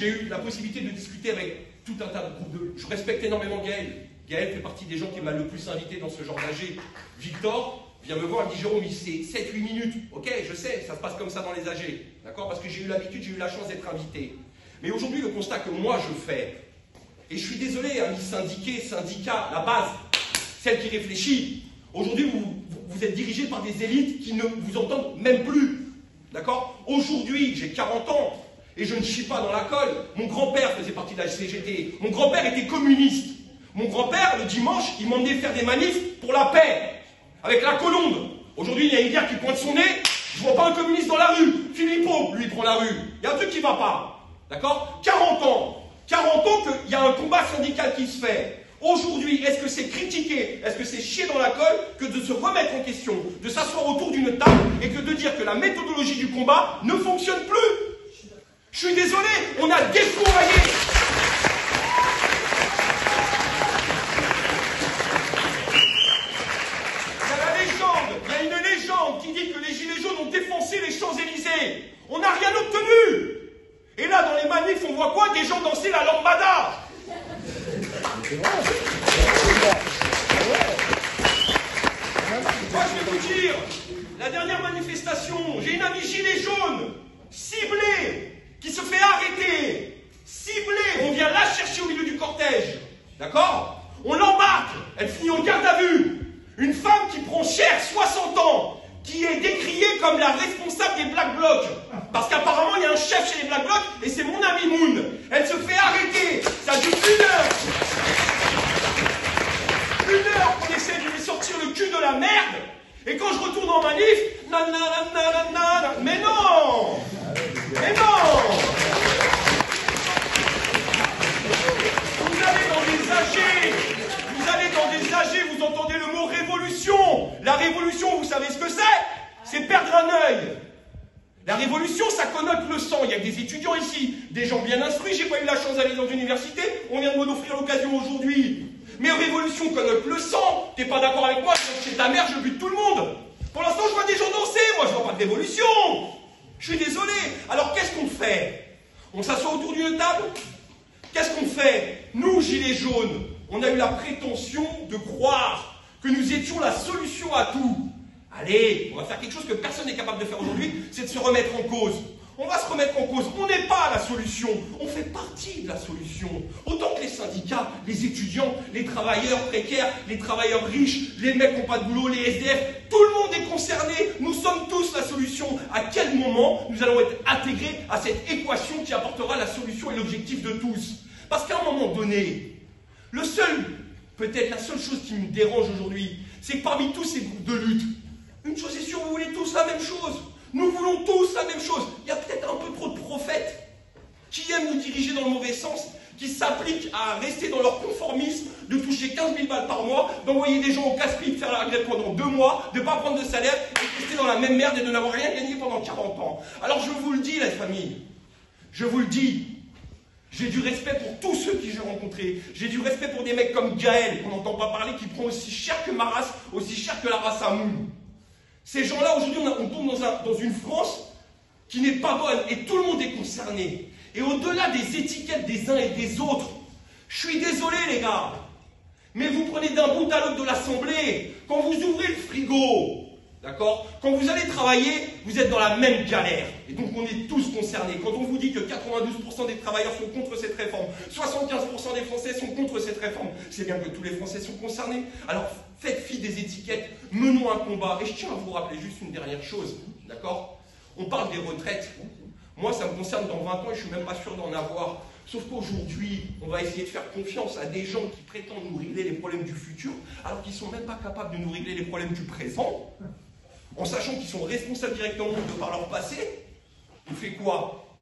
j'ai eu la possibilité de discuter avec tout un tas de groupes de... Je respecte énormément Gaël. Gaël fait partie des gens qui m'a le plus invité dans ce genre d'AG. Victor vient me voir, il me dit Jérôme, c'est 7-8 minutes. Ok, je sais, ça se passe comme ça dans les AG. D'accord? Parce que j'ai eu l'habitude, j'ai eu la chance d'être invité. Mais aujourd'hui, le constat que moi je fais, et je suis désolé, amis syndiqués, syndicats, la base, celle qui réfléchit, aujourd'hui vous êtes dirigés par des élites qui ne vous entendent même plus. D'accord? Aujourd'hui, j'ai 40 ans, et je ne chie pas dans la colle. Mon grand-père faisait partie de la CGT. Mon grand-père était communiste. Mon grand-père, le dimanche, il m'emmenait faire des manifs pour la paix. Avec la colombe. Aujourd'hui, il y a une guerre qui pointe son nez. Je ne vois pas un communiste dans la rue. Philippot, lui, prend la rue. Il y a un truc qui ne va pas. D'accord? 40 ans. 40 ans qu'il y a un combat syndical qui se fait. Aujourd'hui, est-ce que c'est critiquer, est-ce que c'est chier dans la colle que de se remettre en question, de s'asseoir autour d'une table et que de dire que la méthodologie du combat ne fonctionne plus? Je suis désolé, on a défouraillé. Il y a une légende qui dit que les Gilets jaunes ont défoncé les Champs-Élysées. On n'a rien obtenu. Et là, dans les manifs, on voit quoi? Des gens danser la lambada. Moi, je vais vous dire, la dernière manifestation, j'ai une amie gilet jaune, ciblée, qui se fait arrêter, ciblée, on vient la chercher au milieu du cortège, d'accord? On l'embarque, elle finit en garde à vue. Une femme qui prend cher, 60 ans, qui est décriée comme la responsable des Black Blocs. Parce qu'apparemment, il y a un chef chez les Black Blocs, et c'est mon ami Moon. Elle se fait arrêter, ça dure 1 heure. 1 heure qu'on essaie de lui sortir le cul de la merde. Et quand je retourne en manif, mais non! Mais non! Vous allez dans des AG, vous entendez le mot révolution. La révolution, vous savez ce que c'est? C'est perdre un œil. La révolution, ça connote le sang. Il y a des étudiants ici, des gens bien instruits. J'ai pas eu la chance d'aller dans une université. On vient de m'offrir l'occasion aujourd'hui. Mais révolution connote le sang. T'es pas d'accord avec moi? Je chez ta mère, je bute tout le monde. Pour l'instant, je vois des gens danser. Moi, je vois pas de révolution. Je suis désolé. Alors, qu'est-ce qu'on fait? On s'assoit autour d'une table? Qu'est-ce qu'on fait? Nous, Gilets jaunes, on a eu la prétention de croire que nous étions la solution à tout. Allez, on va faire quelque chose que personne n'est capable de faire aujourd'hui, c'est de se remettre en cause. On va se remettre en cause. On n'est pas la solution. On fait partie de la solution. Autant que les syndicats, les étudiants, les travailleurs précaires, les travailleurs riches, les mecs qui n'ont pas de boulot, les SDF, tout le monde est concerné. Nous sommes tous la solution. À quel moment nous allons être intégrés à cette équation qui apportera la solution et l'objectif de tous? Parce qu'à un moment donné, peut-être la seule chose qui me dérange aujourd'hui, c'est que parmi tous ces groupes de lutte, une chose est sûre, vous voulez tous la même chose. Nous voulons tous la même chose. Il y a peut-être un peu trop de prophètes qui aiment nous diriger dans le mauvais sens, qui s'appliquent à rester dans leur conformisme, de toucher 15 000 balles par mois, d'envoyer des gens au casse-pipe faire la grève pendant 2 mois, de ne pas prendre de salaire, et de rester dans la même merde et de n'avoir rien gagné pendant 40 ans. Alors je vous le dis, la famille, je vous le dis, j'ai du respect pour tous ceux que j'ai rencontrés. J'ai du respect pour des mecs comme Gaël, qu'on n'entend pas parler, qui prend aussi cher que ma race, aussi cher que la race à Moon. Ces gens-là, aujourd'hui, on tombe dans une France qui n'est pas bonne et tout le monde est concerné. Et au-delà des étiquettes des uns et des autres, je suis désolé les gars, mais vous prenez d'un bout à l'autre de l'Assemblée, quand vous ouvrez le frigo, d'accord, quand vous allez travailler, vous êtes dans la même galère. Et donc on est tous concernés. Quand on vous dit que 92% des travailleurs sont contre cette réforme, 75% des Français sont contre cette réforme, c'est bien que tous les Français sont concernés. Alors faites fi des étiquettes, menons un combat. Et je tiens à vous rappeler juste une dernière chose, d'accord? On parle des retraites. Moi, ça me concerne dans 20 ans et je ne suis même pas sûr d'en avoir. Sauf qu'aujourd'hui, on va essayer de faire confiance à des gens qui prétendent nous régler les problèmes du futur, alors qu'ils ne sont même pas capables de nous régler les problèmes du présent, en sachant qu'ils sont responsables directement de par leur passé. On fait quoi?